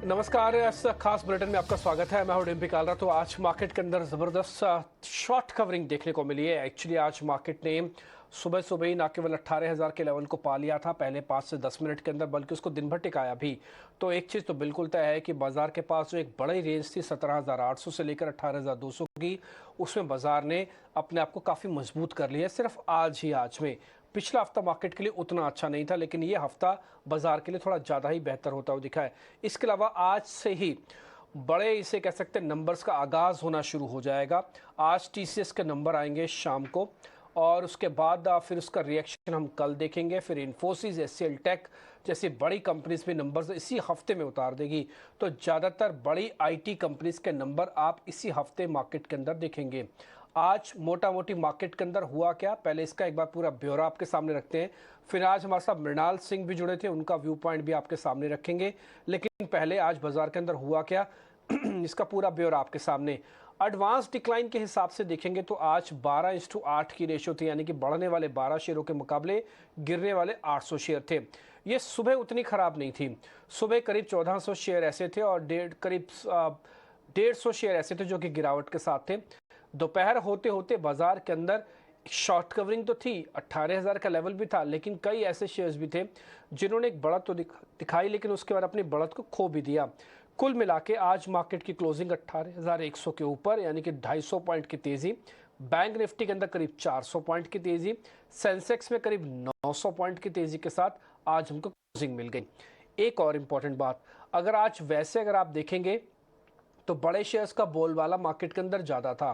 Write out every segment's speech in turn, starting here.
नमस्कार। इस खास बुलेटिन में आपका स्वागत है। मैं हूं डिम्पी कालरा। तो आज मार्केट के अंदर जबरदस्त शॉर्ट कवरिंग देखने को मिली है। एक्चुअली आज मार्केट ने सुबह सुबह ही ना केवल 18,000 के लेवल को पा लिया था पहले 5 से 10 मिनट के अंदर, बल्कि उसको दिन भर टिकाया भी। तो एक चीज़ तो बिल्कुल तय है कि बाजार के पास जो एक बड़ी रेंज थी 17,800 से लेकर 18,200 की, उसमें बाजार ने अपने आप को काफ़ी मजबूत कर लिया है सिर्फ आज में। पिछला हफ्ता मार्केट के लिए उतना अच्छा नहीं था, लेकिन ये हफ्ता बाजार के लिए थोड़ा ज़्यादा ही बेहतर होता हुआ दिखा है। इसके अलावा आज से ही बड़े इसे कह सकते हैं नंबर्स का आगाज़ होना शुरू हो जाएगा। आज टीसीएस के नंबर आएंगे शाम को, और उसके बाद फिर उसका रिएक्शन हम कल देखेंगे। फिर इन्फोसिस, एचसीएल टेक जैसी बड़ी कंपनीज में नंबर्स इसी हफ्ते में उतार देगी। तो ज़्यादातर बड़ी आईटी कंपनीज के नंबर आप इसी हफ्ते मार्केट के अंदर देखेंगे। आज मोटा मोटी मार्केट के अंदर हुआ क्या, पहले इसका एक बार पूरा ब्यौरा आपके सामने रखते हैं। फिर आज हमारे साथ मृणाल सिंह भी जुड़े थे, उनका व्यू पॉइंट भी आपके सामने रखेंगे। लेकिन पहले आज बाजार के अंदर हुआ क्या इसका पूरा ब्यौरा आपके सामने। एडवांस डिक्लाइन के हिसाब से देखेंगे तो आज 12:8 की रेशियो थी, यानी कि बढ़ने वाले 12 शेयरों के मुकाबले गिरने वाले 800 शेयर थे। ये सुबह उतनी खराब नहीं थी। सुबह करीब 1400 शेयर ऐसे थे और करीब 150 शेयर ऐसे थे जो कि गिरावट के साथ थे। दोपहर होते होते बाजार के अंदर शॉर्ट कवरिंग तो थी, 18,000 का लेवल भी था, लेकिन कई ऐसे शेयर्स भी थे जिन्होंने एक बढ़त तो दिखाई, लेकिन उसके बाद अपनी बढ़त को खो भी दिया। कुल मिला के आज मार्केट की क्लोजिंग 18,100 के ऊपर, यानी कि 250 पॉइंट की तेजी। बैंक निफ्टी के अंदर करीब 400 पॉइंट की तेजी, सेंसेक्स में करीब 900 पॉइंट की तेजी के साथ आज हमको क्लोजिंग मिल गई। एक और इम्पॉर्टेंट बात, अगर आप देखेंगे तो बड़े शेयर्स का बोलबाला मार्केट के अंदर ज़्यादा था,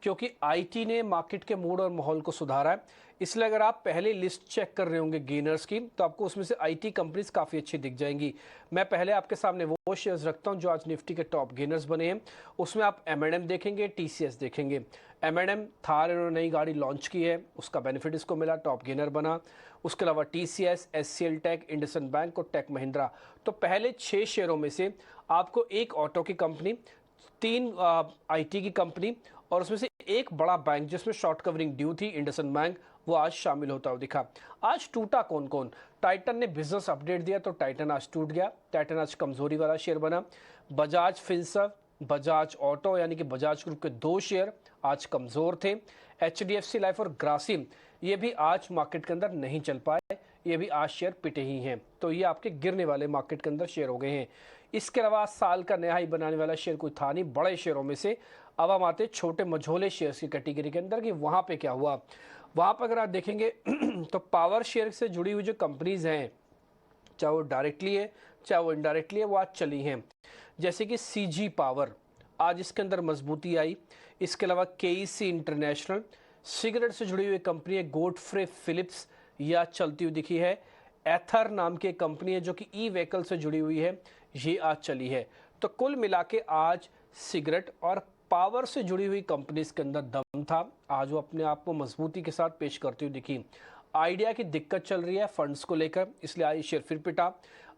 क्योंकि आईटी ने मार्केट के मूड और माहौल को सुधारा है। इसलिए अगर आप पहले लिस्ट चेक कर रहे होंगे गेनर्स की, तो आपको उसमें से आईटी कंपनीज काफ़ी अच्छी दिख जाएंगी। मैं पहले आपके सामने वो शेयर्स रखता हूं जो आज निफ्टी के टॉप गेनर्स बने हैं। उसमें आप एम देखेंगे, टीसीएस देखेंगे। एम थार इन्होंने नई गाड़ी लॉन्च की है, उसका बेनिफिट इसको मिला, टॉप गेनर बना। उसके अलावा TCS, HCL tech, IndusInd bank और टेक महिंद्रा। तो पहले 6 शेयरों में से आपको एक ऑटो की कंपनी, 3 आईटी की कंपनी और उसमें से एक बड़ा बैंक जिसमें शॉर्ट कवरिंग ड्यू थी, इंडसन बैंक, वो आज शामिल होता हुआ दिखा। आज टूटा कौन कौन? टाइटन ने बिजनेस अपडेट दिया तो टाइटन आज टूट गया। टाइटन आज कमजोरी वाला शेयर बना। बजाज फिनसर्व, बजाज ऑटो यानी कि बजाज ग्रुप के 2 शेयर आज कमजोर थे। एचडीएफसी लाइफ और ग्रासिम ये भी आज मार्केट के अंदर नहीं चल पाए, ये भी आज शेयर पिटे ही हैं। तो ये आपके गिरने वाले मार्केट के अंदर शेयर हो गए हैं। इसके अलावा साल का नया हाई बनाने वाला शेयर कोई था नहीं बड़े शेयरों में से। अब हम आते छोटे मझोले शेयर्स की कैटेगरी के अंदर कि वहां पे क्या हुआ। वहां पर अगर आप देखेंगे तो पावर शेयर से जुड़ी हुई जो कंपनीज हैं, चाहे वो डायरेक्टली है चाहे वो इनडायरेक्टली है, वो आज चली हैं। जैसे कि सीजी पावर, आज इसके अंदर मजबूती आई। इसके अलावा केईसी इंटरनेशनल, सिगरेट से जुड़ी हुई कंपनी है गोडफ्रे फिलिप्स, यह चलती हुई दिखी है। एथर नाम की एक कंपनी है जो कि ई व्हीकल से जुड़ी हुई है, ये आज चली है। तो कुल मिला के आज सिगरेट और पावर से जुड़ी हुई कंपनीज के अंदर दम था, आज वो अपने आप को मजबूती के साथ पेश करती हुई दिखी। आइडिया की दिक्कत चल रही है फंड्स को लेकर, इसलिए आज शेयर फिर पिटा।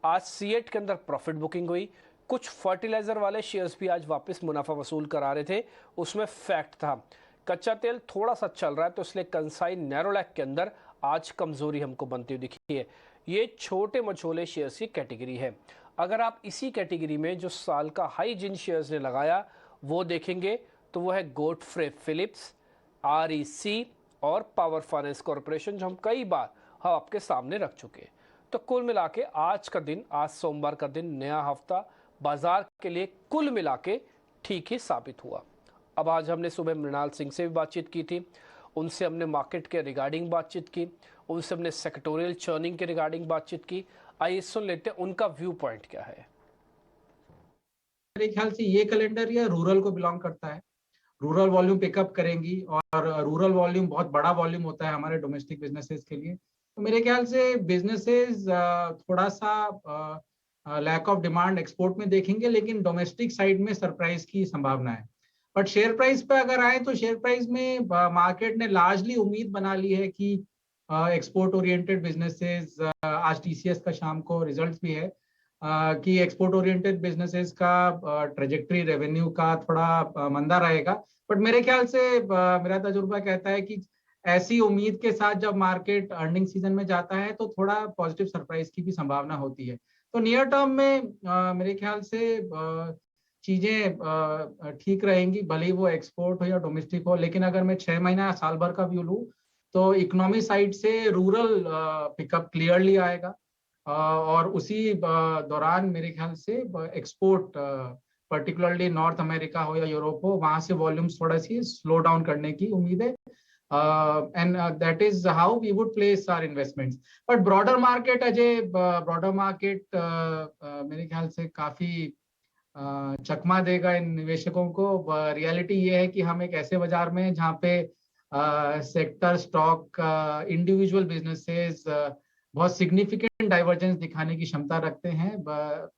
आज सीएट के अंदर प्रॉफिट बुकिंग हुई। कुछ फर्टिलाइजर वाले शेयर्स भी आज वापस मुनाफा वसूल करा रहे थे, उसमें फैक्ट था। कच्चा तेल थोड़ा सा चल रहा है, तो इसलिए कंसाई नैरोलैक के अंदर आज कमजोरी हमको बनती हुई दिखी है। ये छोटे मछोले शेयर्स की कैटेगरी है। अगर आप इसी कैटेगरी में जो साल का हाई जिन शेयर्स ने लगाया वो देखेंगे, तो वो है गोडफ्रे फिलिप्स, आरईसी और पावर फाइनेंस कॉर्पोरेशन, जो हम कई बार हम आपके सामने रख चुके हैं। तो कुल मिला के आज का दिन, आज सोमवार का दिन, नया हफ्ता बाजार के लिए कुल मिला के ठीक ही साबित हुआ। अब आज हमने सुबह मृणाल सिंह से भी बातचीत की थी, उनसे हमने मार्केट के रिगार्डिंग बातचीत की, उनसे हमने सेक्टोरियल चर्निंग के रिगार्डिंग बातचीत की। आइए सुन लेते हैं उनका व्यू पॉइंट क्या है। मेरे ख्याल से ये कैलेंडर या रूरल को बिलोंग करता है। रूरल वॉल्यूम पिकअप करेंगी और रूरल वॉल्यूम बहुत बड़ा वॉल्यूम होता है हमारे डोमेस्टिक बिजनेसेस के लिए। तो मेरे ख्याल से बिजनेसेस थोड़ा सा लैक ऑफ डिमांड एक्सपोर्ट में देखेंगे, लेकिन डोमेस्टिक साइड में सरप्राइज की संभावना है। बट शेयर प्राइस पे अगर आए तो शेयर प्राइस में मार्केट ने लार्जली उम्मीद बना ली है कि एक्सपोर्ट ओरिएंटेड बिजनेसेस, आज टीसीएस का शाम को रिजल्ट्स भी है, कि एक्सपोर्ट ओरिएंटेड बिजनेसेस का ट्रेजेक्टरी रेवेन्यू का थोड़ा मंदा रहेगा। बट मेरे ख्याल से मेरा तजुर्बा कहता है कि ऐसी उम्मीद के साथ जब मार्केट अर्निंग सीजन में जाता है तो थोड़ा पॉजिटिव सरप्राइज की भी संभावना होती है। तो नियर टर्म में मेरे ख्याल से चीजें ठीक रहेंगी, भले ही वो एक्सपोर्ट हो या डोमेस्टिक हो। लेकिन अगर मैं 6 महीना या साल भर का व्यू लूँ तो इकोनॉमी साइड से रूरल पिकअप क्लियरली आएगा, और उसी दौरान मेरे ख्याल से एक्सपोर्ट, पर्टिकुलरली नॉर्थ अमेरिका हो या यूरोप हो, वहां से वॉल्यूम्स थोड़ा सी स्लो डाउन करने की उम्मीद है। And that is how we would place our investments. But broader market, Ajay, broader market मेरे ख्याल से काफी चकमा देगा इन निवेशकों को। रियलिटी ये है कि हम एक ऐसे बाजार में हैं जहाँ पे सेक्टर, स्टॉक, इंडिविजुअल बिजनेसेस बहुत सिग्निफिकेंट डाइवर्जेंस दिखाने की क्षमता रखते हैं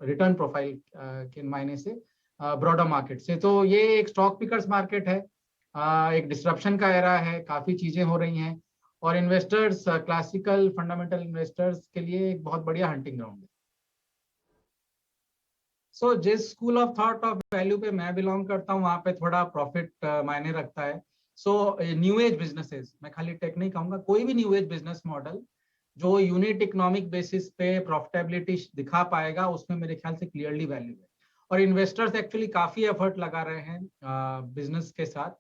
रिटर्न प्रोफाइल के मायने से ब्रॉडर मार्केट से। तो ये एक स्टॉक पिकर्स मार्केट है, एक डिस्ट्रप्शन का एरा है, काफी चीजें हो रही हैं, और इन्वेस्टर्स, क्लासिकल फंडामेंटल इन्वेस्टर्स के लिए एक बहुत बढ़िया हंटिंग ग्राउंड है। सो जिस school of thought of value पे मैं बिलोंग करता हूँ, वहाँ पे थोड़ा प्रॉफिट मायने रखता है। सो न्यू एज बिजनेसेस, मैं खाली टेक नहीं कहूंगा, कोई भी न्यू एज बिजनेस मॉडल जो यूनिट इकोनॉमिक बेसिस पे प्रॉफिटेबिलिटी दिखा पाएगा, उसमें मेरे ख्याल से क्लियरली वैल्यू है। और इन्वेस्टर्स एक्चुअली काफी एफर्ट लगा रहे हैं बिजनेस के साथ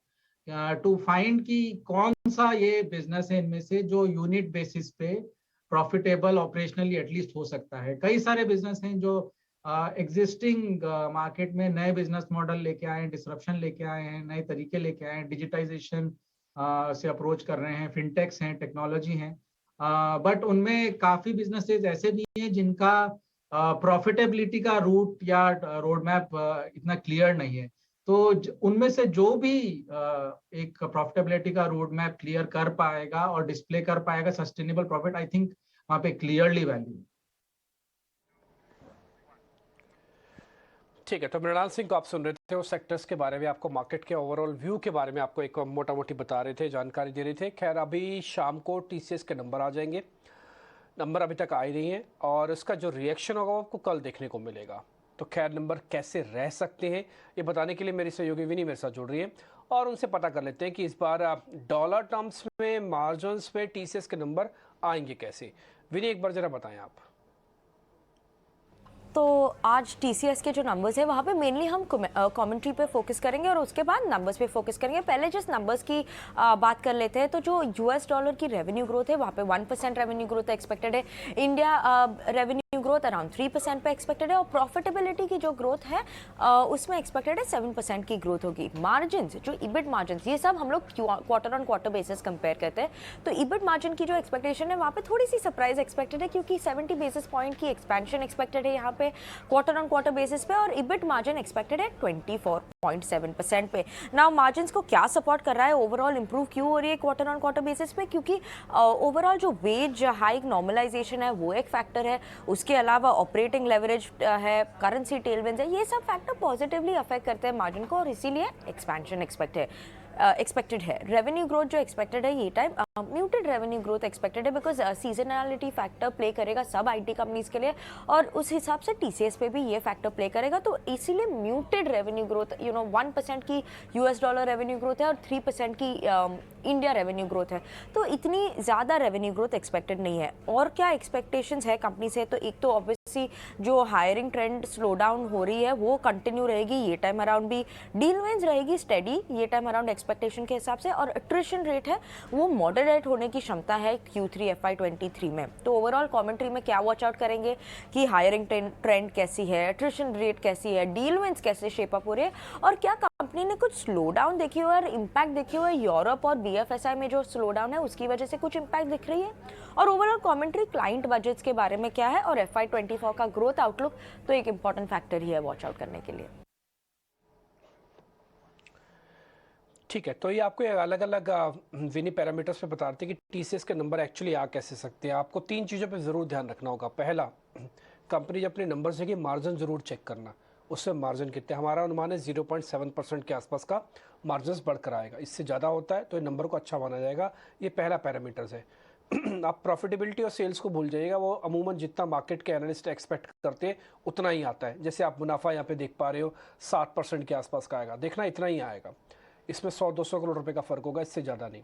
टू फाइंड कि कौन सा ये बिजनेस है इनमें से जो यूनिट बेसिस पे प्रॉफिटेबल ऑपरेशनली एटलीस्ट हो सकता है। कई सारे बिजनेस हैं जो एग्जिस्टिंग मार्केट में नए बिजनेस मॉडल लेके आए हैं, डिसरप्शन लेके आए हैं, नए तरीके लेके आए हैं, डिजिटाइजेशन से अप्रोच कर रहे हैं, फिनटेक्स हैं, टेक्नोलॉजी हैं। बट उनमें काफी बिजनेसेस ऐसे भी हैं जिनका प्रॉफिटेबिलिटी का रूट या रोड मैप इतना क्लियर नहीं है। तो उनमें से जो भी एक प्रॉफिटेबिलिटी का रोड मैप क्लियर कर पाएगा और डिस्प्ले कर पाएगा सस्टेनेबल प्रॉफिट, आई थिंक वहां पे क्लियरली वैल्यू है। ठीक है, तो मृणाल सिंह को आप सुन रहे थे, वो सेक्टर्स के बारे में आपको मार्केट के ओवरऑल व्यू के बारे में आपको एक मोटा मोटी बता रहे थे, जानकारी दे रहे थे। खैर अभी शाम को टीसीएस के नंबर आ जाएंगे, नंबर अभी तक आए नहीं हैं, और इसका जो रिएक्शन होगा वो आपको कल देखने को मिलेगा। तो खैर नंबर कैसे रह सकते हैं ये बताने के लिए मेरी सहयोगी विनी मेरे साथ जुड़ रही है, और उनसे पता कर लेते हैं कि इस बार डॉलर टर्म्स में मार्जिन्स में टीसीएस के नंबर आएंगे कैसे। विनी एक बार जरा बताएं आप। तो आज टीसीएस के जो नंबर्स है वहाँ पे मेनली हम कमेंट्री पे फोकस करेंगे और उसके बाद नंबर्स पे फोकस करेंगे। पहले जिस नंबर्स की बात कर लेते हैं, तो जो यूएस डॉलर की रेवेन्यू ग्रोथ है वहाँ पे 1% रेवेन्यू ग्रोथ एक्सपेक्टेड है। इंडिया रेवेन्यू ग्रोथ अराउंड 3% पे एक्सपेक्टेड है, और प्रॉफिटेबिलिटी की जो ग्रोथ है उसमें एक्सपेक्टेड है 7% की ग्रोथ होगी। मार्जिन, जो इबिट मार्जिन, ये सब हम लोग quarter on quarter basis compare करते हैं। तो इबिट मार्जिन की जो एक्सपेक्टेशन है वहाँ पे थोड़ी सी सरप्राइज एक्सपेक्टेड है, क्योंकि 70 बेसिस पॉइंट की एक्सपेंशन एक्सपेक्टेड है यहाँ पे क्वार्टर ऑन क्वार्टर बेसिस पे, और इबिट मार्जिन एक्सपेक्टेड है 24.7% पे। नाउ मार्जिन्स को क्या सपोर्ट कर रहा है, ओवरऑल इंप्रूव क्यों हो रही है क्वार्टर ऑन क्वार्टर बेसिस पे, क्योंकि ओवरऑल जो वेज हाइक नॉर्मलाइजेशन है वो एक फैक्टर है, उसके अलावा ऑपरेटिंग लेवरेज है, करेंसी टेलविंड्स है, ये सब फैक्टर पॉजिटिवली अफेक्ट करते हैं मार्जिन को, और इसीलिए एक्सपेंशन एक्सपेक्टेड है। रेवेन्यू ग्रोथ जो एक्सपेक्टेड है ये time muted revenue growth expected है, बिकॉज सीजनलिटी फैक्टर प्ले करेगा सब आईटी कंपनीज के लिए, और उस हिसाब से टीसीएस पे भी ये फैक्टर प्ले करेगा। तो इसीलिए म्यूटेड रेवेन्यू ग्रोथ, 1% की यूएस डॉलर रेवेन्यू ग्रोथ है और 3% की इंडिया रेवेन्यू ग्रोथ है, तो इतनी ज़्यादा रेवेन्यू ग्रोथ एक्सपेक्टेड नहीं है। और क्या एक्सपेक्टेशंस है कंपनी से, तो एक तो ऑब्वियसली जो हायरिंग ट्रेंड स्लो डाउन हो रही है वो कंटिन्यू रहेगी ये टाइम अराउंड भी, डील विंस रहेगी स्टेडी ये टाइम अराउंड एक्सपेक्टेशन के हिसाब से, और अट्रिशन रेट है वो मॉडरेट होने की क्षमता है Q3 FY23 में। तो ओवरऑल कमेंट्री में क्या वॉच आउट करेंगे कि हायरिंग ट्रेंड कैसी है, अट्रिशन रेट कैसी है, डील विंस कैसे शेप अप हो रहे हैं, और क्या कंपनी ने कुछ स्लो डाउन देखी हुआ है, इम्पैक्ट देखी हुआ है यूरोप और BFSI में जो स्लो डाउन है उसकी वजह से कुछ इम्पैक्ट दिख रही है, और ओवरऑल कमेंट्री क्लाइंट बजट्स के बारे में क्या है, और FY24 का ग्रोथ आउटलुक तो एक इंपॉर्टेंट फैक्टर ही है वॉच आउट करने के लिए। ठीक है, तो ये आपको अलग अलग विनी पैरामीटर्स पे बताते हैं कि टीसीएस के नंबर एक्चुअली आ कैसे सकते हैं। आपको 3 चीज़ों पे ज़रूर ध्यान रखना होगा। पहला, कंपनी जब अपने नंबर्स देगी मार्जिन ज़रूर चेक करना, उससे मार्जिन कितने, हमारा अनुमान है 0.7% के आसपास का मार्जिन बढ़कर आएगा। इससे ज़्यादा होता है तो ये नंबर को अच्छा माना जाएगा। ये पहला पैरामीटर्स है। आप प्रॉफिटेबिलिटी और सेल्स को भूल जाइएगा, वो अमूमन जितना मार्केट के एनालिस्ट एक्सपेक्ट करते हैं उतना ही आता है। जैसे आप मुनाफा यहाँ पे देख पा रहे हो 60% के आसपास का आएगा, देखना इतना ही आएगा, इसमें 100-200 करोड़ रुपए का फर्क होगा, इससे ज़्यादा नहीं।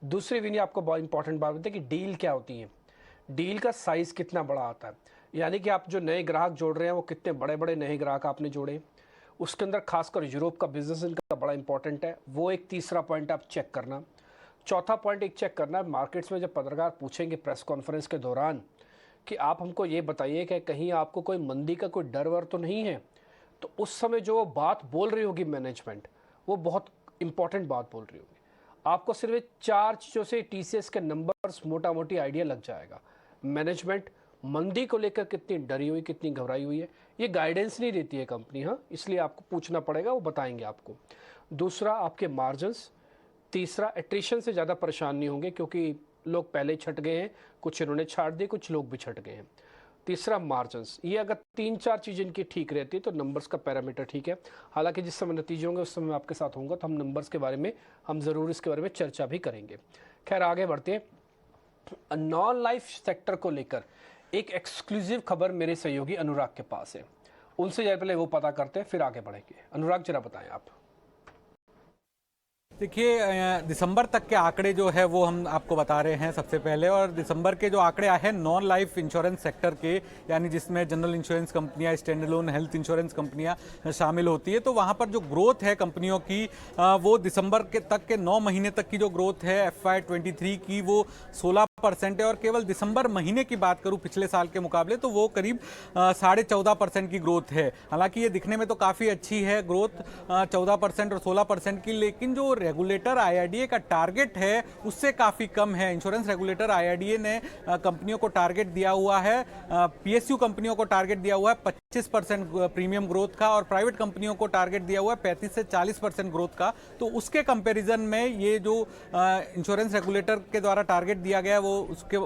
दूसरी विनी आपको बहुत इंपॉर्टेंट बात होती है कि डील क्या होती है, डील का साइज़ कितना बड़ा आता है। यानी कि आप जो नए ग्राहक जोड़ रहे हैं वो कितने बड़े बड़े नए ग्राहक आपने जोड़े, उसके अंदर खासकर यूरोप का बिजनेस इनका बड़ा इंपॉर्टेंट है, वो एक तीसरा पॉइंट आप चेक करना। चौथा पॉइंट एक चेक करना, मार्केट्स में जब पत्रकार पूछेंगे प्रेस कॉन्फ्रेंस के दौरान कि आप हमको ये बताइए कि कहीं आपको कोई मंदी का कोई डर वर तो नहीं है, तो उस समय जो बात बोल रही होगी मैनेजमेंट, वो बहुत इंपॉर्टेंट बात बोल रही होगी। आपको सिर्फ ये 4 चीज़ों से टीसीएस के नंबर्स मोटा मोटी आइडिया लग जाएगा। मैनेजमेंट मंदी को लेकर कितनी डरी हुई, कितनी घबराई हुई है, ये गाइडेंस नहीं देती है कंपनी, हाँ, इसलिए आपको पूछना पड़ेगा, वो बताएंगे आपको। दूसरा आपके मार्जिन्स। तीसरा एट्रिशन से ज़्यादा परेशान नहीं होंगे क्योंकि लोग पहले ही छट गए हैं, कुछ इन्होंने छाट दिए, कुछ लोग भी छट गए हैं। तीसरा मार्जिन्स, ये अगर 3-4 चीज़ें इनकी ठीक रहती है तो नंबर्स का पैरामीटर ठीक है। हालांकि जिस समय नतीजे होंगे उस समय मैं आपके साथ होऊंगा तो हम नंबर्स के बारे में हम ज़रूर इसके बारे में चर्चा भी करेंगे। खैर आगे बढ़ते हैं। नॉन लाइफ सेक्टर को लेकर एक एक्सक्लूसिव खबर मेरे सहयोगी अनुराग के पास है, उनसे जरा पहले वो पता करते हैं फिर आगे बढ़ेंगे। अनुराग जरा बताएं आप। देखिए, दिसंबर तक के आंकड़े जो है वो हम आपको बता रहे हैं सबसे पहले। और दिसंबर के जो आंकड़े आए हैं नॉन लाइफ इंश्योरेंस सेक्टर के, यानी जिसमें जनरल इंश्योरेंस कंपनियां, स्टैंड अलोन हेल्थ इंश्योरेंस कंपनियां शामिल होती है, तो वहां पर जो ग्रोथ है कंपनियों की वो दिसंबर के तक के 9 महीने तक की जो ग्रोथ है FY23 की वो 16% है। और केवल दिसंबर महीने की बात करूं पिछले साल के मुकाबले तो वो करीब 14.5% की ग्रोथ है। हालांकि ये दिखने में तो काफ़ी अच्छी है ग्रोथ 14% और 16% की, लेकिन जो रेगुलेटर IRDA का टारगेट है उससे काफ़ी कम है। इंश्योरेंस रेगुलेटर IRDA ने कंपनियों को टारगेट दिया हुआ है, PSU कंपनियों को टारगेट दिया हुआ है 25% प्रीमियम ग्रोथ का, और प्राइवेट कंपनियों को टारगेट दिया हुआ है 35 से 40% ग्रोथ का। तो उसके कंपैरिजन में ये जो इंश्योरेंस रेगुलेटर के द्वारा टारगेट दिया गया है वो उसके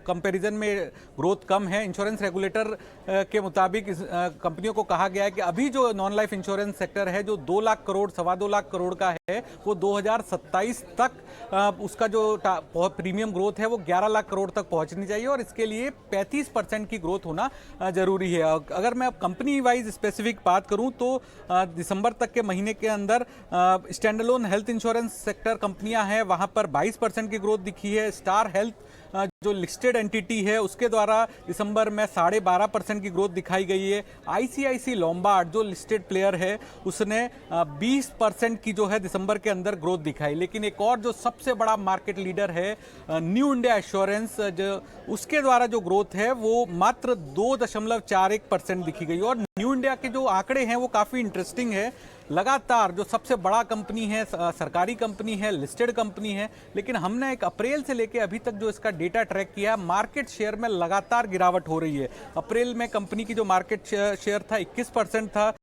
कंपैरिजन में ग्रोथ कम है। इंश्योरेंस रेगुलेटर के मुताबिक कंपनियों को कहा गया है कि अभी जो नॉन लाइफ इंश्योरेंस सेक्टर है जो 2 लाख करोड़, 2.25 लाख करोड़ का है, वो 2027 तक उसका जो प्रीमियम ग्रोथ है वो 11 लाख करोड़ तक पहुंचनी चाहिए, और इसके लिए 35% की ग्रोथ होना जरूरी है। अगर मैं अब कंपनी वाइज स्पेसिफिक बात करूं तो दिसंबर तक के महीने के अंदर stand alone health insurance sector कंपनियां हैं, वहां पर 22% की ग्रोथ दिखी है। स्टार हेल्थ जो लिस्टेड एंटिटी है उसके द्वारा दिसंबर में 12.5% की ग्रोथ दिखाई गई है। ICICI लोम्बार्ड जो लिस्टेड प्लेयर है उसने 20% की जो है दिसंबर के अंदर ग्रोथ दिखाई। लेकिन एक और जो सबसे बड़ा मार्केट लीडर है न्यू इंडिया एश्योरेंस, जो उसके द्वारा जो ग्रोथ है वो मात्र 2.41% दिखी गई। और न्यू इंडिया के जो आंकड़े हैं वो काफ़ी इंटरेस्टिंग है। लगातार जो सबसे बड़ा कंपनी है, सरकारी कंपनी है, लिस्टेड कंपनी है, लेकिन हमने एक अप्रैल से लेके अभी तक जो इसका डेटा ट्रैक किया, मार्केट शेयर में लगातार गिरावट हो रही है। अप्रैल में कंपनी की जो मार्केट शेयर था 21% था,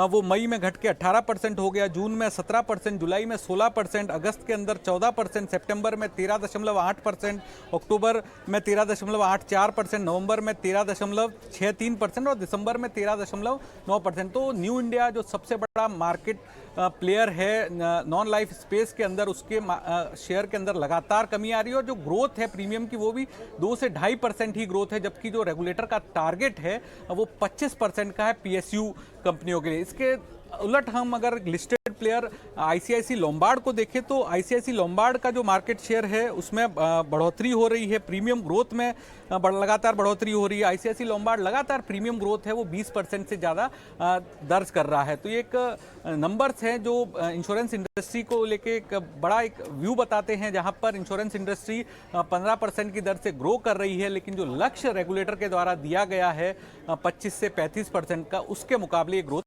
वो मई में घट के 18% हो गया, जून में 17%, जुलाई में 16%, अगस्त के अंदर 14%, सितंबर में 13.8%, अक्टूबर में 13.84%, नवंबर में 13.63% और दिसंबर में 13.9%। तो न्यू इंडिया जो सबसे बड़ा मार्केट प्लेयर है नॉन लाइफ स्पेस के अंदर, उसके शेयर के अंदर लगातार कमी आ रही है। और जो ग्रोथ है प्रीमियम की वो भी 2 से 2.5% ही ग्रोथ है, जबकि जो रेगुलेटर का टारगेट है वो 25% का है PSU कंपनियों के लिए। इसके उलट हम अगर लिस्टेड प्लेयर ICICI लोम्बार्ड को देखें तो ICICI लोम्बार्ड का जो मार्केट शेयर है उसमें बढ़ोतरी हो रही है, प्रीमियम ग्रोथ में लगातार बढ़ोतरी हो रही है। ICICI लोम्बार्ड लगातार प्रीमियम ग्रोथ है वो 20% से ज़्यादा दर्ज कर रहा है। तो ये एक नंबर्स हैं जो इंश्योरेंस इंडस्ट्री को लेके एक बड़ा एक व्यू बताते हैं, जहां पर इंश्योरेंस इंडस्ट्री 15% की दर से ग्रो कर रही है, लेकिन जो लक्ष्य रेगुलेटर के द्वारा दिया गया है 25 से 35% का, उसके मुकाबले ये ग्रोथ